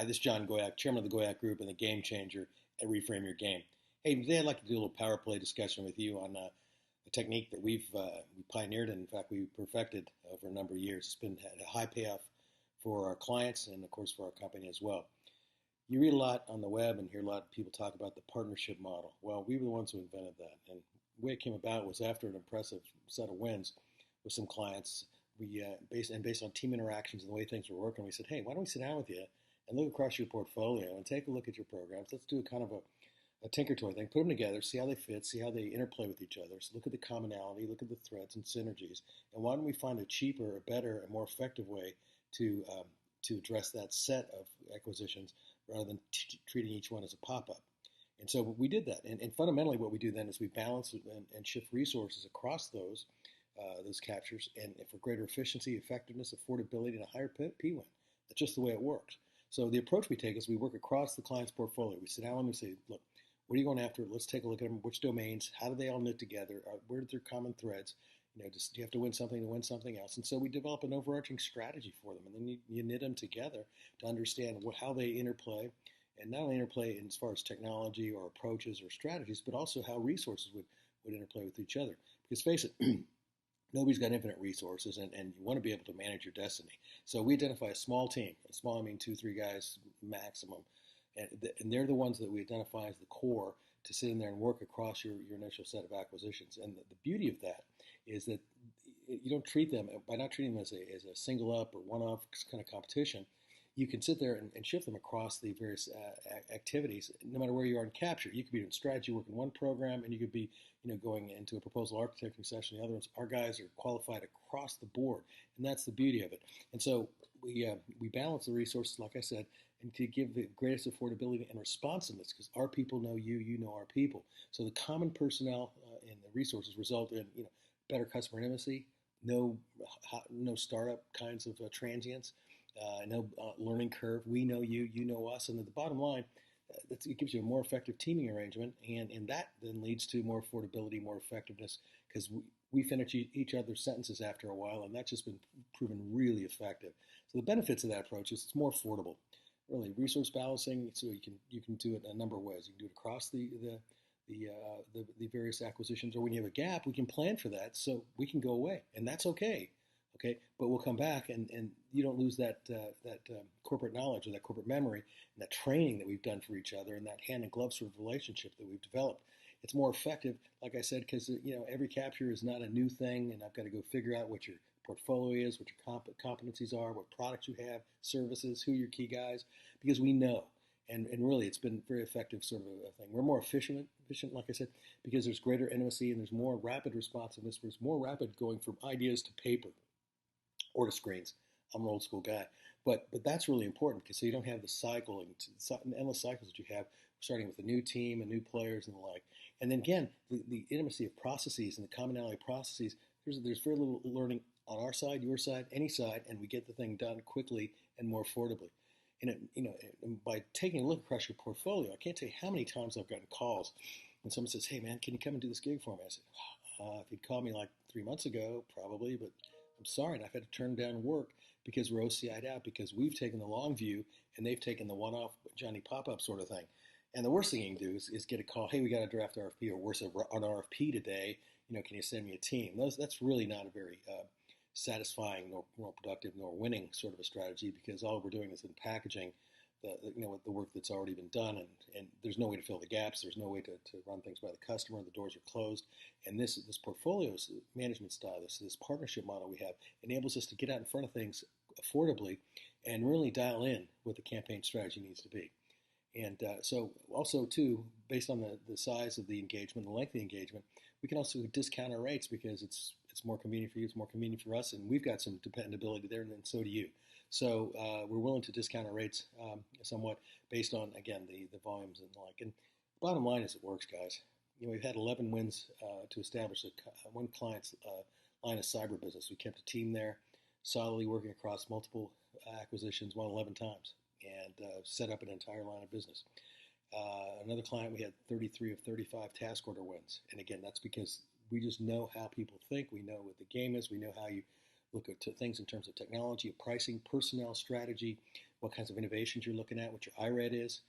Hi, this is John Goyak, chairman of the GoyakGroup and the game changer at Reframe Your Game. Hey, today I'd like to do a little power play discussion with you on a technique that we pioneered and, in fact, we perfected over a number of years. It's been had a high payoff for our clients and, of course, for our company as well. You read a lot on the web and hear a lot of people talk about the partnership model. Well, we were the ones who invented that. And the way it came about was after an impressive set of wins with some clients. Based on team interactions and the way things were working, we said, hey, why don't we sit down with you and look across your portfolio and take a look at your programs. Let's do a kind of a tinker toy thing. Put them together, see how they fit, see how they interplay with each other. So look at the commonality, look at the threads and synergies, and why don't we find a cheaper, a better, a more effective way to address that set of acquisitions rather than treating each one as a pop-up. And so we did that. And fundamentally, what we do then is we balance and shift resources across those captures, and for greater efficiency, effectiveness, affordability, and a higher P-win. That's just the way it works. So the approach we take is we work across the client's portfolio. We sit down and we say, look, what are you going after? Let's take a look at them. Which domains? How do they all knit together? Where are their common threads? Do you have to win something to win something else? And so we develop an overarching strategy for them. And then you knit them together to understand how they interplay. And not only interplay as far as technology or approaches or strategies, but also how resources would interplay with each other. Because face it, nobody's got infinite resources, and you want to be able to manage your destiny. So we identify a small team. A small, I mean 2-3 guys maximum. And they're the ones that we identify as the core to sit in there and work across your initial set of acquisitions. And the beauty of that is that you don't treat them, by not treating them as a single up or one-off kind of competition, you can sit there and shift them across the various activities, no matter where you are in capture. You could be doing strategy work in one program, and you could be going into a proposal architecting session. The other ones, our guys are qualified across the board, and that's the beauty of it. And so we balance the resources, like I said, and to give the greatest affordability and responsiveness, because our people know you, you know our people. So the common personnel and the resources result in better customer intimacy, no startup kinds of transients. No learning curve. We know you, you know us, and at the bottom line, it gives you a more effective teaming arrangement, and that then leads to more affordability, more effectiveness, because we finish each other's sentences after a while, and that's just been proven really effective. So the benefits of that approach is it's more affordable. Really, resource balancing, so you can do it a number of ways. You can do it across the various acquisitions, or when you have a gap, we can plan for that so we can go away, and that's okay. Okay, but we'll come back, and you don't lose that corporate knowledge or that corporate memory and that training that we've done for each other and that hand and glove sort of relationship that we've developed. It's more effective, like I said, because every capture is not a new thing, and I've got to go figure out what your portfolio is, what your competencies are, what products you have, services, who are your key guys, because we know. And really, it's been very effective sort of a thing. We're more efficient, like I said, because there's greater intimacy and there's more rapid responsiveness. There's more rapid going from ideas to paper or to screens. I'm an old school guy, but that's really important because so you don't have the cycling, endless cycles that you have, starting with a new team and new players and the like. And then again, the intimacy of processes and the commonality of processes. There's very little learning on our side, your side, any side, and we get the thing done quickly and more affordably. And by taking a look across your portfolio, I can't tell you how many times I've gotten calls when someone says, "Hey man, can you come and do this gig for me?" I said, "If you'd called me like 3 months ago, probably, but I'm sorry, and I've had to turn down work because we're OCI'd out because we've taken the long view and they've taken the one-off Johnny pop-up sort of thing." And the worst thing you can do is get a call, "Hey, we got a draft RFP," or worse, an RFP today. Can you send me a team? That's really not a very satisfying, nor productive, nor winning sort of a strategy, because all we're doing is in packaging the work that's already been done, and there's no way to fill the gaps. There's no way to run things by the customer. The doors are closed. And this portfolio management style, this partnership model we have, enables us to get out in front of things affordably and really dial in what the campaign strategy needs to be. And so also, too, based on the size of the engagement, the length of the engagement, we can also discount our rates because it's more convenient for you, it's more convenient for us, and we've got some dependability there, and so do you. So we're willing to discount our rates somewhat based on, again, the volumes and the like. And bottom line is it works, guys. We've had 11 wins to establish one client's line of cyber business. We kept a team there, solidly working across multiple acquisitions, won 11 times, and set up an entire line of business. Another client, we had 33 of 35 task order wins. And again, that's because we just know how people think. We know what the game is. We know how you look at things in terms of technology, pricing, personnel, strategy. what kinds of innovations you're looking at, what your IRAD is,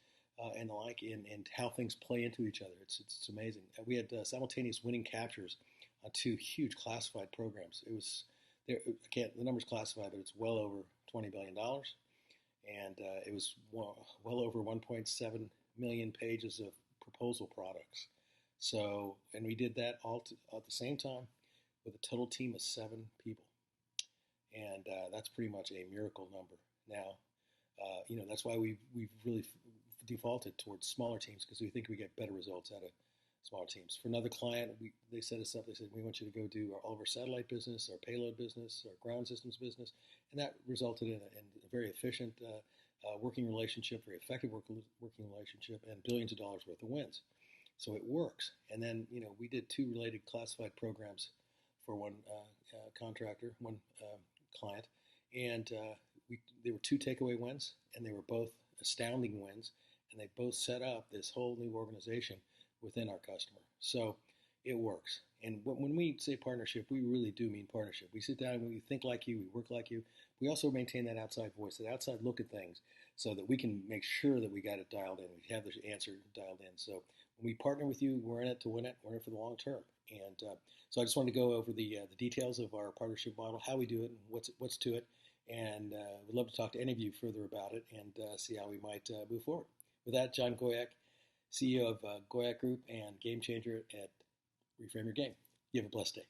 and the like, and how things play into each other. It's amazing. We had simultaneous winning captures on two huge classified programs. It was there. I can't the numbers classified, but it's well over $20 billion, and it was well over 1.7 million pages of proposal products. So, and we did that all at the same time with a total team of 7 people, and that's pretty much a miracle number. Now, that's why we've really defaulted towards smaller teams because we think we get better results out of smaller teams. For another client, they set us up. They said we want you to go do all of our satellite business, our payload business, our ground systems business, and that resulted in a very efficient working relationship, very effective working relationship, and billions of dollars worth of wins. So it works. And then we did 2 related classified programs for one contractor, one client, and they were 2 takeaway wins, and they were both astounding wins, and they both set up this whole new organization within our customer. So it works. And when we say partnership, we really do mean partnership. We sit down and we think like you, we work like you. We also maintain that outside voice, that outside look at things so that we can make sure that we got it dialed in. We have the answer dialed in. So when we partner with you, we're in it to win it. We're in it for the long term. And so I just wanted to go over the details of our partnership model, how we do it, and what's to it. And we'd love to talk to any of you further about it and see how we might move forward. With that, John Goyak, CEO of GoyakGroup and game changer at Reframe Your Game. You have a blessed day.